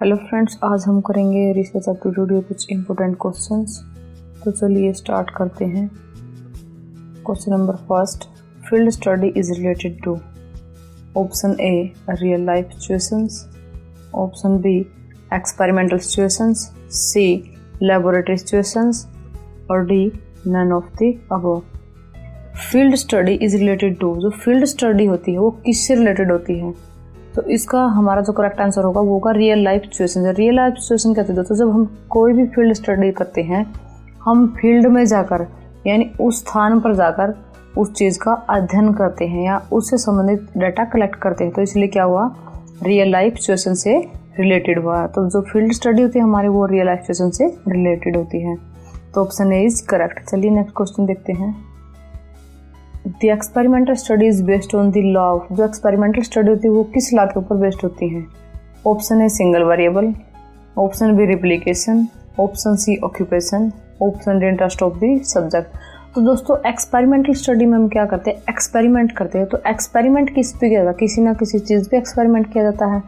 Hello friends, आज हम करेंगे रिसर्च एप्टीट्यूड के कुछ इम्पोर्टेंट क्वेश्चंस। तो चलिए स्टार्ट करते हैं। Question number first, field study is related to option A real life situations, option B experimental situations, C laboratory situations और D none of the above. Field study is related to, जो field study होती है वो किससे related होती है? तो इसका हमारा जो करेक्ट आंसर होगा वो होगा real life situation. Real life situation कहते हैं दोस्तों, जब हम कोई भी फील्ड स्टडी करते हैं, हम फील्ड में जाकर यानी उस स्थान पर जाकर उस चीज़ का अध्ययन करते हैं या उससे संबंधित डाटा कलेक्ट करते हैं, तो इसलिए क्या हुआ, रियल लाइफ सिचुएशन से रिलेटेड हुआ। तो जो फील्ड स्टडी होती है हमारी वो रियल लाइफ सिचुएशन से रिलेटेड होती है। तो ऑप्शन ए इज करेक्ट। चलिए नेक्स्ट क्वेश्चन देखते हैं। The experimental study is based on the law of, जो एक्सपेरिमेंटल स्टडी होती है वो किस लॉ के ऊपर बेस्ड होती है? Option A single variable, option B replication, option C occupation, option D interest of the subject. तो दोस्तों एक्सपेरिमेंटल स्टडी में हम क्या करते हैं, एक्सपेरिमेंट करते हैं। तो एक्सपेरिमेंट किस पे किया जाता है, किसी ना किसी चीज़ पे एक्सपेरिमेंट किया जाता है।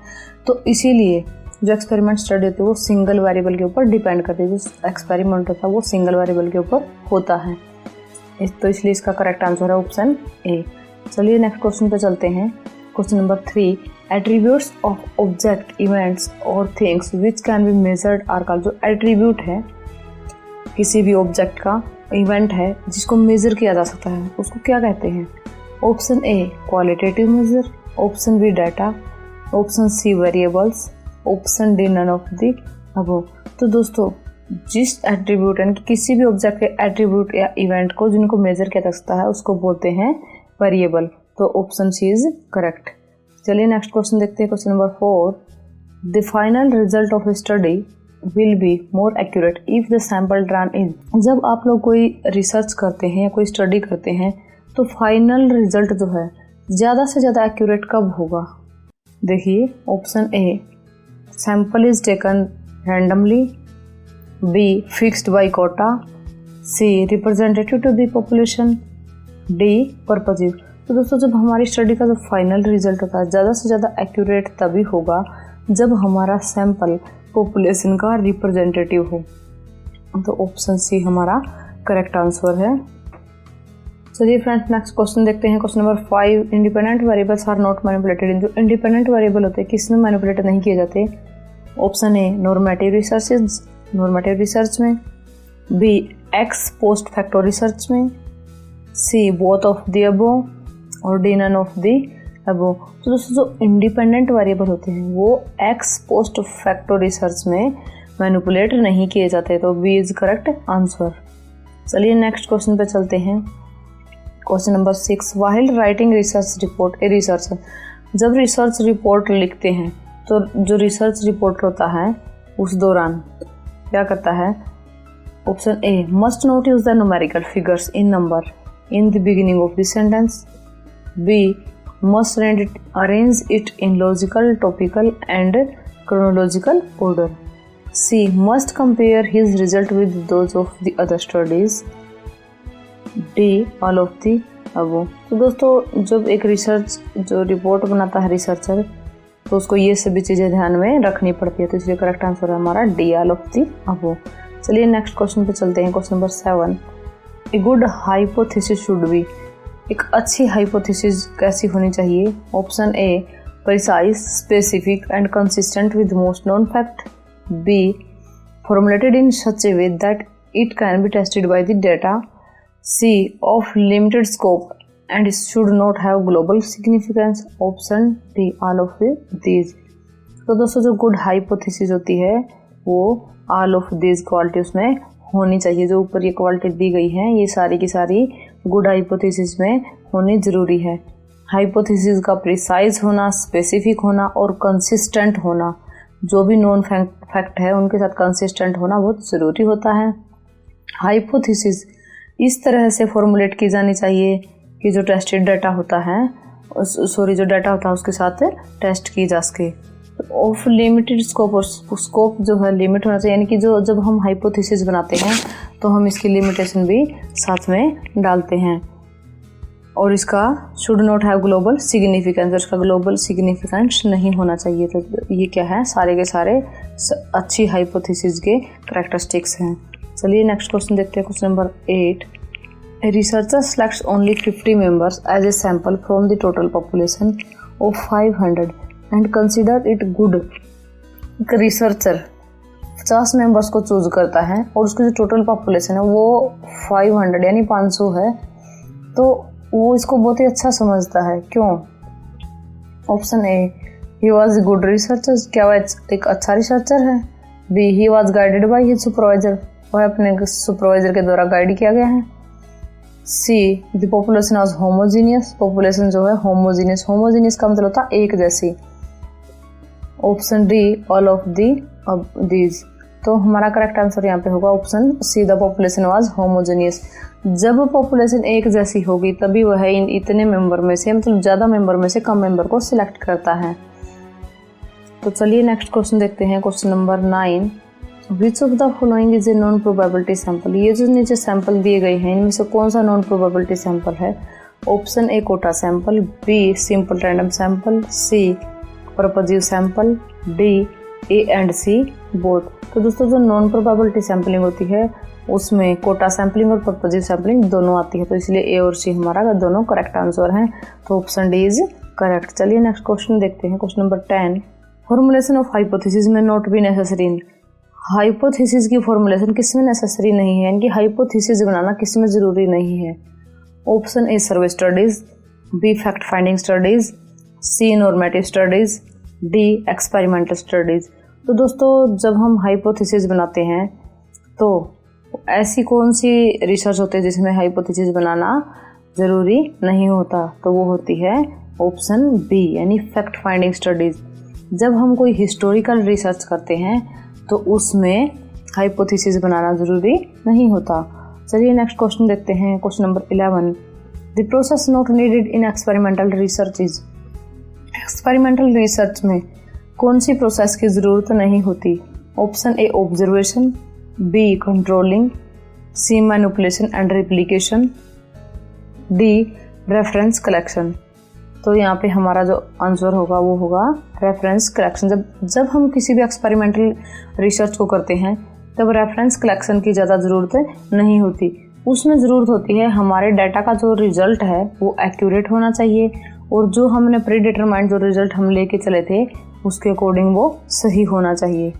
तो इसीलिए जो एक्सपेरिमेंट स्टडी होती है वो सिंगल वेरिएबल के ऊपर डिपेंड करती है। जो एक्सपेरिमेंट होता है वो सिंगल वेरिएबल के ऊपर होता है, तो इसलिए इसका करेक्ट आंसर है ऑप्शन ए। चलिए नेक्स्ट क्वेश्चन पे चलते हैं। Question number 3, attributes of object, events और things which can be measured are called. जो एट्रीब्यूट है किसी भी ऑब्जेक्ट का, इवेंट है जिसको मेजर किया जा सकता है, उसको क्या कहते हैं? Option A qualitative measure, option B data, option C variables, option D none of the above. तो दोस्तों जिस एट्रीब्यूट यानी कि किसी भी ऑब्जेक्ट के एट्रीब्यूट या इवेंट को जिनको मेजर किया जा सकता है उसको बोलते हैं वेरिएबल। तो ऑप्शन सी इज करेक्ट। चलिए नेक्स्ट क्वेश्चन देखते हैं। Question number 4, the final result of study will be more accurate if the sample drawn is. जब आप लोग कोई रिसर्च करते हैं या कोई स्टडी करते हैं तो फाइनल रिजल्ट जो है ज़्यादा से ज़्यादा एक्यूरेट कब होगा? देखिए, option A sample is taken randomly, B fixed by quota, C representative to the population, D purposive. तो दोस्तों जब हमारी स्टडी का जो फाइनल रिजल्ट होता है ज़्यादा से ज़्यादा एक्यूरेट तभी होगा जब हमारा सैंपल पॉपुलेशन का रिप्रेजेंटेटिव हो। तो ऑप्शन सी हमारा करेक्ट आंसर है। चलिए फ्रेंड्स नेक्स्ट क्वेश्चन देखते हैं। Question number 5, independent variables are not manipulated in. जो इंडिपेंडेंट वेरिएबल होते हैं किसमें मैनिपुलेट नहीं किए जाते? Option A normative researches, normative research में, B ex post facto research में, C both of the above और D none of the above. तो दोस्तों जो इंडिपेंडेंट वेरिएबल होते हैं वो एक्स पोस्ट फैक्टो रिसर्च में मैनिपुलेट नहीं किए जाते, तो बी इज करेक्ट आंसर। चलिए नेक्स्ट क्वेश्चन पे चलते हैं। Question number 6, while writing research report, a researcher जब रिसर्च रिपोर्ट लिखते हैं तो जो रिसर्च रिपोर्ट होता है उस दौरान क्या करता है? Option A must not use the numerical figures in number in the beginning of the sentence, B must arrange it in logical, topical and chronological order, C must compare his result with those of the other studies, D all of the above. तो दोस्तों जब एक research जो report बनाता है researcher तो उसको ये सभी चीज़ें ध्यान में रखनी पड़ती है, तो इसलिए करेक्ट आंसर है हमारा D all of the above. चलिए नेक्स्ट क्वेश्चन पे चलते हैं। Question number 7, a good hypothesis should be. एक अच्छी हाइपोथेसिस कैसी होनी चाहिए? Option A precise, specific and consistent with most known fact, B formulated in such a way that it can be tested by the data, C of limited scope and should not have global significance, option D all of these। तो दोस्तों जो good hypothesis होती है वो all of these quality उसमें होनी चाहिए। जो ऊपर ये क्वालिटी दी गई है ये सारी की सारी गुड हाइपोथेसिस में होनी ज़रूरी है। हाइपोथेसिस का प्रिसाइज होना, स्पेसिफिक होना और कंसिस्टेंट होना, जो भी नॉन फैक्ट है उनके साथ कंसिस्टेंट होना बहुत ज़रूरी होता है। हाइपोथेसिस इस तरह से फॉर्मुलेट की जानी चाहिए कि जो टेस्टेड डाटा होता है जो डाटा होता है उसके साथ टेस्ट की जा सके। ऑफ लिमिटेड स्कोप, और स्कोप जो है लिमिट होना चाहिए, यानी कि जो जब हम हाइपोथेसिस बनाते हैं तो हम इसकी लिमिटेशन भी साथ में डालते हैं। और इसका should not have global significance, इसका ग्लोबल सिग्निफिकेंस नहीं होना चाहिए। तो ये क्या है, सारे के सारे अच्छी हाइपोथेसिस के करैक्टरिस्टिक्स हैं। चलिए नेक्स्ट क्वेश्चन देखते हैं, question number 8। Researcher selects only 50 members as a sample from the total population of 500 and consider it good. एक रिसर्चर 50 मेंबर्स को चूज करता है और उसकी जो टोटल पॉपुलेशन है वो 500 यानी 500 है, तो वो इसको बहुत ही अच्छा समझता है। क्यों? Option A, he was good researcher, क्या वह एक अच्छा रिसर्चर है। B, he was guided by his supervisor, वह अपने सुपरवाइजर के द्वारा गाइड किया गया है। C, the population was homogeneous, population जो है होमोजीनियस, होमोजीनियस का मतलब होता है एक जैसी। Option D, all of these. तो हमारा करेक्ट आंसर यहाँ पे होगा option C, the population was homogeneous. जब पॉपुलेशन एक जैसी होगी तभी वह इन इतने मेंबर में से, मतलब ज़्यादा मेंबर में से कम मेंबर को सिलेक्ट करता है। तो चलिए नेक्स्ट क्वेश्चन देखते हैं, question number 9। Which of the following is a non probability sample. ये जो नीचे सैंपल दिए गए हैं इनमें से कौन सा नॉन प्रोबेबिलिटी सैंपल है। Option A, quota sample. B, simple random sample. C, purposive sample. D, A and C both. तो दोस्तों जो नॉन प्रोबेबिलिटी सैंपलिंग होती है उसमें कोटा सैंपलिंग और परपजीव सैंपलिंग दोनों आती है, तो इसलिए ए और सी हमारा दोनों करेक्ट आंसर हैं। तो ऑप्शन डी इज करेक्ट। चलिए नेक्स्ट क्वेश्चन देखते हैं, question number 10। Formulation of hypothesis में नॉट बी नेसेसरी। हाइपोथेसिस की फॉर्मुलेशन किसमें नेसेसरी नहीं है, यानी कि हाइपोथेसिस बनाना किसमें जरूरी नहीं है। Option A, survey studies. B, fact finding studies. C, normative studies. D, experimental studies. तो दोस्तों जब हम हाइपोथेसिस बनाते हैं तो ऐसी कौन सी रिसर्च होती है जिसमें हाइपोथेसिस बनाना ज़रूरी नहीं होता, तो वो होती है ऑप्शन बी, यानी फैक्ट फाइंडिंग स्टडीज़। जब हम कोई हिस्टोरिकल रिसर्च करते हैं तो उसमें हाइपोथेसिस बनाना ज़रूरी नहीं होता। चलिए नेक्स्ट क्वेश्चन देखते हैं, question number 11। The process not needed in experimental research is. Experimental research में कौन सी प्रोसेस की ज़रूरत नहीं होती। Option A, observation. B, controlling. C, manipulation and replication. D, reference collection. तो यहाँ पे हमारा जो आंसर होगा वो होगा रेफरेंस कलेक्शन। जब हम किसी भी एक्सपेरिमेंटल रिसर्च को करते हैं तब रेफरेंस कलेक्शन की ज़्यादा ज़रूरत नहीं होती। उसमें ज़रूरत होती है हमारे डाटा का जो रिजल्ट है वो एक्यूरेट होना चाहिए और जो हमने प्री डिटरमाइंड जो रिजल्ट हम लेके चले थे उसके अकॉर्डिंग वो सही होना चाहिए।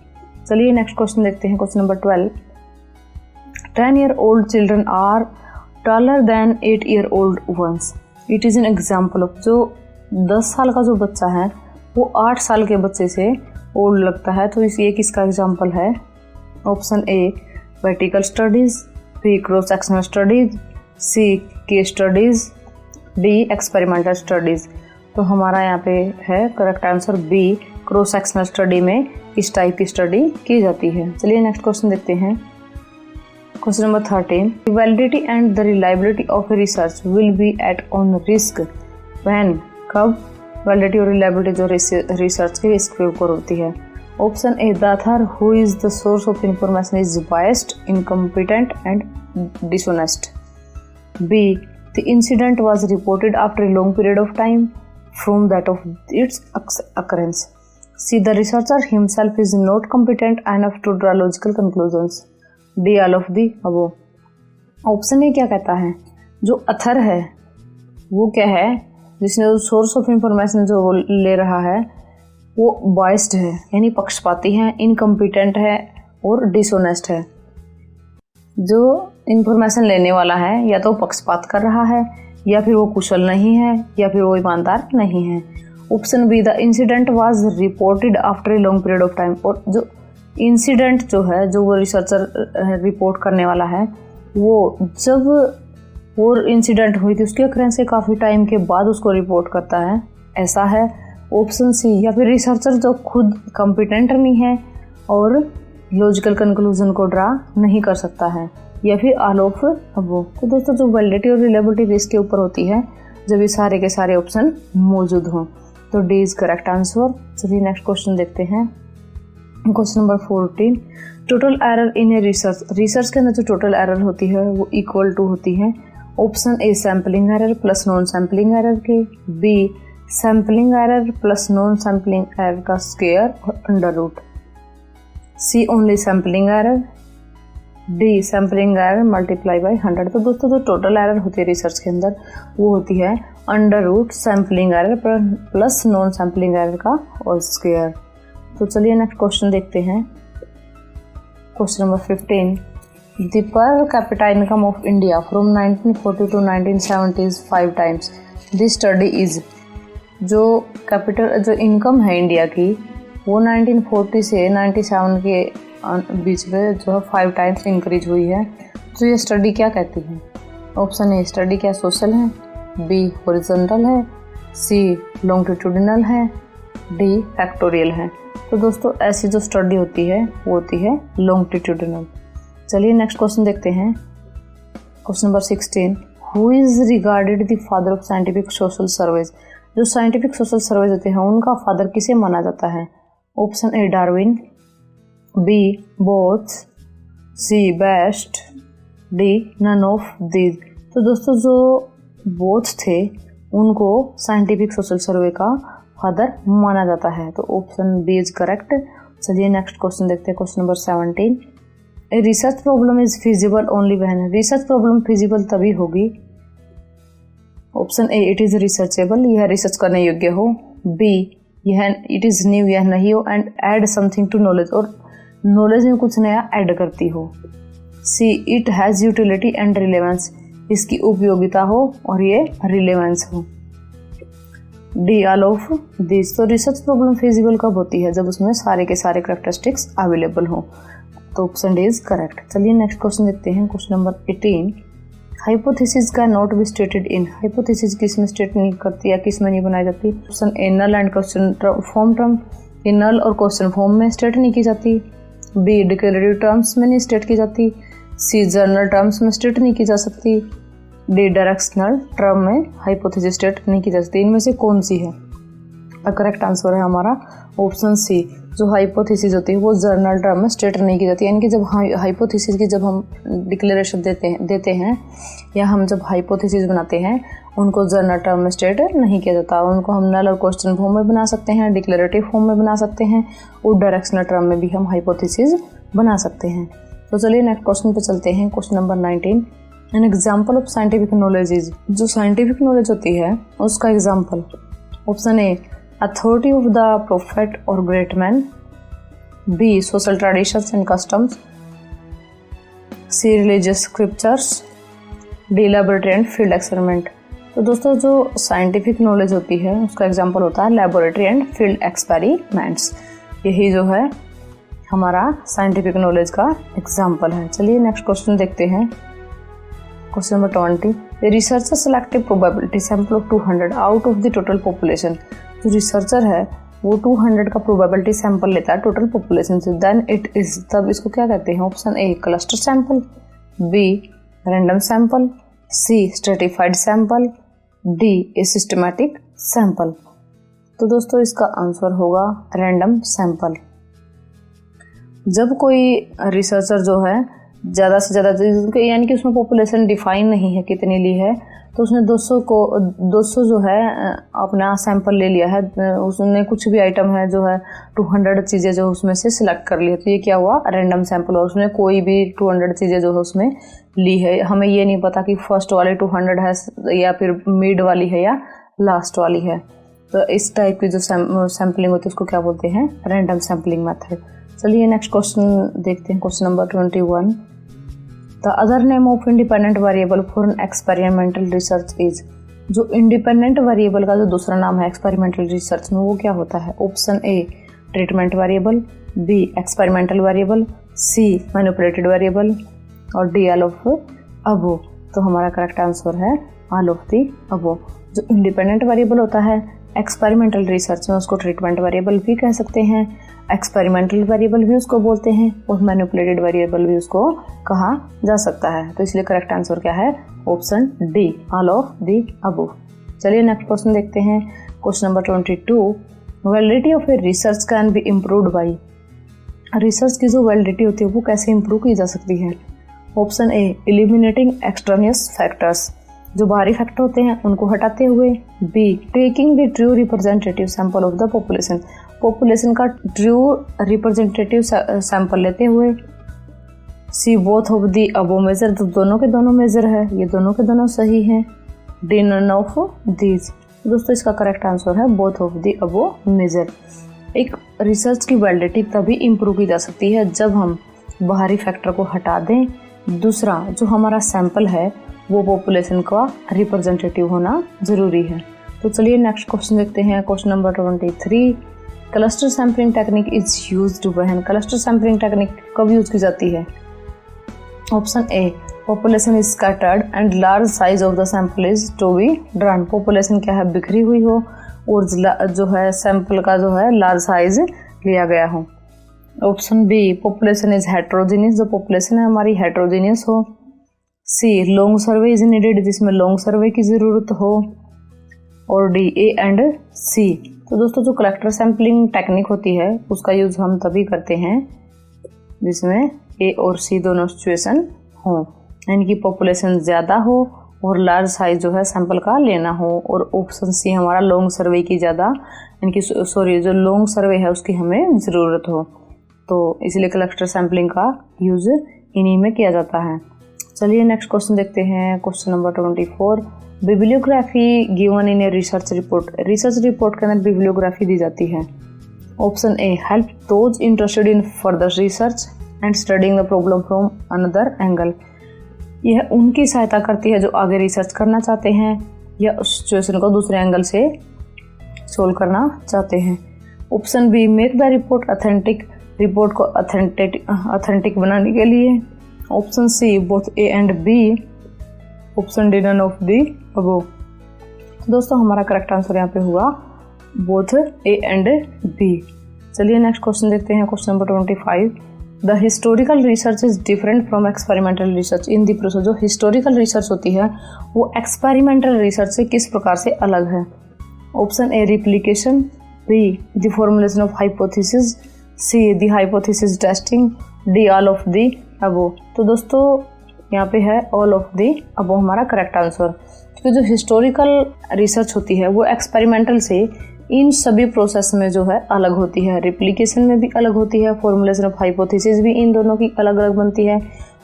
चलिए नेक्स्ट क्वेश्चन देखते हैं, question number 12। 10-year-old children are taller than 8-year-old ones. It is an example of, जो 10 साल का जो बच्चा है वो 8 साल के बच्चे से ओल्ड लगता है, तो इस ये किसका एग्जाम्पल है। Option A, vertical studies. B, cross sectional studies. C, case studies. D, experimental studies. तो हमारा यहाँ पे है correct answer B, cross sectional study में इस टाइप की स्टडी की जाती है। चलिए नेक्स्ट क्वेश्चन देखते हैं, question number 13। Validity and the reliability of research will be at on risk when, कब वैलिडिटी और रिलायबिलिटी जो रिसर्च के रिस्क के ऊपर होती है। Option A, the author who is the source of information is biased, incompetent and dishonest. B, the incident was reported after a long period of time from that of its occurrence. See, the researcher himself is not competent enough to draw logical conclusions. D, all of the above. Option A क्या कहता है, जो अथर है वो क्या है, जिसने source of information जो ले रहा है वो बाइस्ड है, यानी पक्षपाती है, इनकम्पिटेंट है और डिसऑनेस्ट है। जो इंफॉर्मेशन लेने वाला है या तो पक्षपात कर रहा है या फिर वो कुशल नहीं है या फिर वो ईमानदार नहीं है। Option B, the incident was reported after a long period of time. और जो इंसिडेंट जो है, जो वो रिसर्चर रिपोर्ट करने वाला है, वो जब वो इंसिडेंट हुई थी उसके अक्रेंस से काफ़ी टाइम के बाद उसको रिपोर्ट करता है, ऐसा है। ऑप्शन सी, या फिर रिसर्चर जो खुद कॉम्पिटेंट नहीं है और लॉजिकल कंक्लूजन को ड्रा नहीं कर सकता है, या फिर ऑल ऑफ अबव। तो दोस्तों जो वैलिडिटी और रिलायबिलिटी रिस्क के ऊपर होती है जब ये सारे के सारे ऑप्शन मौजूद हों, तो डी इज करेक्ट आंसर। चलिए नेक्स्ट क्वेश्चन देखते हैं, question number 14। Total error in a research. Research के अंदर जो टोटल एरर होती है वो इक्वल टू होती है option A sampling error plus non sampling error के, B sampling error plus non sampling error का स्क्वायर और under root, C only sampling error, D sampling error multiply by 100। तो दोस्तों जो टोटल एरर होती है रिसर्च के अंदर वो होती है under root sampling error plus non sampling error का और स्क्वायर। तो चलिए नेक्स्ट क्वेश्चन देखते हैं। Question number 15, the per capita income of India from 1940 to 1970 is 5 times। This study is, जो कैपिटल जो इनकम है इंडिया की वो 1940 से 97 के बीच में जो है 5 times इंक्रीज हुई है। तो ये स्टडी क्या कहती है? ऑप्शन ए स्टडी क्या सोशल है, बी हॉरिजॉन्टल है, सी लॉन्गिट्यूडिनल है, डी फैक्टोरियल है। तो दोस्तों ऐसी जो स्टडी होती है वो होती है लॉन्गिट्यूडिनल। चलिए नेक्स्ट क्वेश्चन देखते हैं। Question number 16, who is regarded the father of scientific social surveys. जो साइंटिफिक सोशल सर्वेज होते हैं उनका फादर किसे माना जाता है? Option A Darwin, B Booths, C Best, D none of these. तो दोस्तों जो बोथ्स थे उनको साइंटिफिक सोशल सर्वे का फादर माना जाता है। तो ऑप्शन बी इज करेक्ट। चलिए नेक्स्ट क्वेश्चन देखते हैं। Question number 17, a research problem is feasible only when. Research problem feasible तभी होगी। Option A it is researchable, यह रिसर्च करने योग्य हो, बी यह इट इज न्यू, यह नहीं हो, and add something to knowledge, और नॉलेज में कुछ नया ऐड करती हो, C it has utility and relevance, इसकी उपयोगिता हो और ये रिलेवेंस हो, डी ऑल ऑफ दिस। तो रिसर्च प्रॉब्लम फिजिबल कब होती है? जब उसमें सारे के सारे कैरेक्टरिस्टिक्स अवेलेबल हो। तो ऑप्शन डी इज करेक्ट। चलिए नेक्स्ट क्वेश्चन देखते हैं। क्वेश्चन नंबर 18, हाइपोथेसिस का not be stated in. Hypothesis किस में स्टेट नहीं करती या किस में नहीं बनाई जाती? Option A null and question form term, ये नल और क्वेश्चन फॉर्म में स्टेट नहीं की जाती, बी डिक्लेरेटिव टर्म्स में नहीं स्टेट की जाती, सी जर्नल टर्म्स में स्टेट नहीं की जा सकती, डी डायरेक्शनल टर्म में हाइपोथेसिस स्टेट नहीं की जा सकती। इनमें से कौन सी है? करेक्ट आंसर है हमारा ऑप्शन सी। जो हाइपोथेसिस होती है वो जर्नल टर्म में स्टेट नहीं की जाती, यानी कि जब हाइपोथेसिस की जब हम डिक्लेरेशन देते हैं या हम जब हाइपोथेसिस बनाते हैं उनको जर्नल टर्म में स्टेट नहीं किया जाता। उनको हम नल और क्वेश्चन फॉर्म में बना सकते हैं, डिक्लेरेटिव फॉर्म में बना सकते हैं और डायरेक्शनल टर्म में भी हम हाइपोथेसिस बना सकते हैं। तो चलिए नेक्स्ट क्वेश्चन पे चलते हैं। Question number 19, an example of scientific knowledge is. जो साइंटिफिक नॉलेज होती है उसका example. Option A authority of the prophet और great man, B social traditions and customs, C religious scriptures, D laboratory and field experiment. तो दोस्तों जो scientific knowledge होती है उसका एग्जाम्पल होता है लैबोरेटरी एंड फील्ड एक्सपेरिमेंट्स। यही जो है हमारा साइंटिफिक नॉलेज का एग्जाम्पल है। चलिए नेक्स्ट क्वेश्चन देखते हैं। Question number 20, researcher selected probability sample of 200 out of the total population. जो रिसर्चर है वो 200 का प्रोबेबिलिटी सैंपल लेता है टोटल पॉपुलेशन से, देन इट इज, तब इसको क्या कहते हैं? Option A cluster sample, B random sample, C stratified sample, D a systematic sample. तो दोस्तों इसका आंसर होगा रैंडम सैंपल। जब कोई रिसर्चर जो है ज़्यादा से ज़्यादा, यानी कि उसमें पॉपुलेशन डिफाइन नहीं है कितनी ली है, तो उसने 200 जो है अपना सैंपल ले लिया है, उसने कुछ भी आइटम है जो है 200 चीज़ें जो उसमें से सिलेक्ट कर ली है, तो ये क्या हुआ? Random sample. और उसने कोई भी 200 चीज़ें जो है उसमें ली है। हमें ये नहीं पता कि फर्स्ट वाली 200 है या फिर मिड वाली है या लास्ट वाली है। तो इस टाइप की जो सैम्पलिंग होती है उसको क्या बोलते हैं? Random sampling method. चलिए नेक्स्ट क्वेश्चन देखते हैं। Question number 21, the other name of independent variable for an experimental research is. जो इंडिपेंडेंट वेरिएबल का जो दूसरा नाम है एक्सपेरिमेंटल रिसर्च में वो क्या होता है? Option A treatment variable, B experimental variable, C manipulated variable और डी ऑल ऑफ अबो। तो हमारा करेक्ट आंसर है ऑल ऑफ दी अबो। जो इंडिपेंडेंट वेरिएबल होता है एक्सपेरिमेंटल रिसर्च में उसको ट्रीटमेंट वेरिएबल भी कह सकते हैं, एक्सपेरिमेंटल वेरिएबल भी उसको बोलते हैं और मैनिपुलेटेड वेरिएबल भी उसको कहा जा सकता है। तो इसलिए करेक्ट आंसर क्या है? Option D all of the above. चलिए नेक्स्ट क्वेश्चन देखते हैं। Question number 22, validity of a research can be improved by. Research की जो वैलिडिटी होती है वो कैसे इम्प्रूव की जा सकती है? Option A eliminating extraneous factors, जो बाहरी फैक्टर होते हैं उनको हटाते हुए। B, taking the true representative sample of the population, population का ट्रू रिप्रेजेंटेटिव सैंपल लेते हुए। C, both of the above measure, तो दोनों के दोनों मेजर है, ये दोनों के दोनों सही हैं। डी, नन ऑफ दीज, दोस्तों इसका करेक्ट आंसर है both of the above measure. एक रिसर्च की वैलिडिटी तभी इम्प्रूव की जा सकती है जब हम बाहरी फैक्टर को हटा दें। दूसरा, जो हमारा सैंपल है वो पॉपुलेशन का रिप्रेजेंटेटिव होना ज़रूरी है। तो चलिए नेक्स्ट क्वेश्चन देखते हैं। Question number 23, cluster sampling technique is used when, cluster sampling technique कब यूज की जाती है? Option A, population is scattered and large size of the sample is to be drawn, population क्या है बिखरी हुई हो और जो है सैंपल का जो है लार्ज साइज लिया गया हो। Option B, population is heterogeneous, जो पॉपुलेशन है हमारी हेट्रोजीनियस हो। C, long survey is needed, जिसमें लॉन्ग सर्वे की ज़रूरत हो। और डी, ए एंड सी। तो दोस्तों जो कलेक्टर सैम्पलिंग टेक्निक होती है उसका यूज़ हम तभी करते हैं जिसमें ए और सी दोनों सिचुएशन हो, यानी कि पॉपुलेशन ज़्यादा हो और लार्ज साइज जो है सैंपल का लेना हो। और ऑप्शन सी हमारा लॉन्ग सर्वे की ज़्यादा, यानी कि सॉरी जो लॉन्ग सर्वे है उसकी हमें ज़रूरत हो, तो इसलिए कलेक्टर सैम्पलिंग का यूज़ इन्हीं में किया जाता है। चलिए नेक्स्ट क्वेश्चन देखते हैं। Question number 24, bibliography given in a research report, research report के अंदर बिब्लियोग्राफी दी जाती है। Option A, help those interested in further research and studying the problem from another angle, यह उनकी सहायता करती है जो आगे रिसर्च करना चाहते हैं या उस सिचुएशन को दूसरे एंगल से सोल्व करना चाहते हैं। Option B, make the report authentic, report को ऑथेंटिक बनाने के लिए। Option C, both A and B. Option D, none of the above. दोस्तों हमारा करेक्ट आंसर यहाँ पे हुआ बोथ ए एंड बी। चलिए नेक्स्ट क्वेश्चन देखते हैं। Question number 25, the historical research is different from experimental research in the process, जो historical research होती है वो एक्सपेरिमेंटल रिसर्च से किस प्रकार से अलग है? Option A, replication. B, the formulation of hypothesis. C, the hypothesis testing. D, all of the above. तो दोस्तों यहाँ पे है ऑल ऑफ दी अबव हमारा करेक्ट आंसर, क्योंकि जो हिस्टोरिकल रिसर्च होती है वो एक्सपेरिमेंटल से इन सभी प्रोसेस में जो है अलग होती है, रिप्लिकेशन में भी अलग होती है, फॉर्मुलेशन ऑफ हाइपोथेसिस भी इन दोनों की अलग अलग बनती है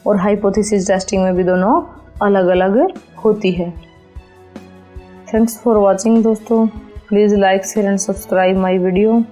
और हाइपोथेसिस टेस्टिंग में भी दोनों अलग अलग होती है। थैंक्स फॉर वॉचिंग दोस्तों, please like share and subscribe my video.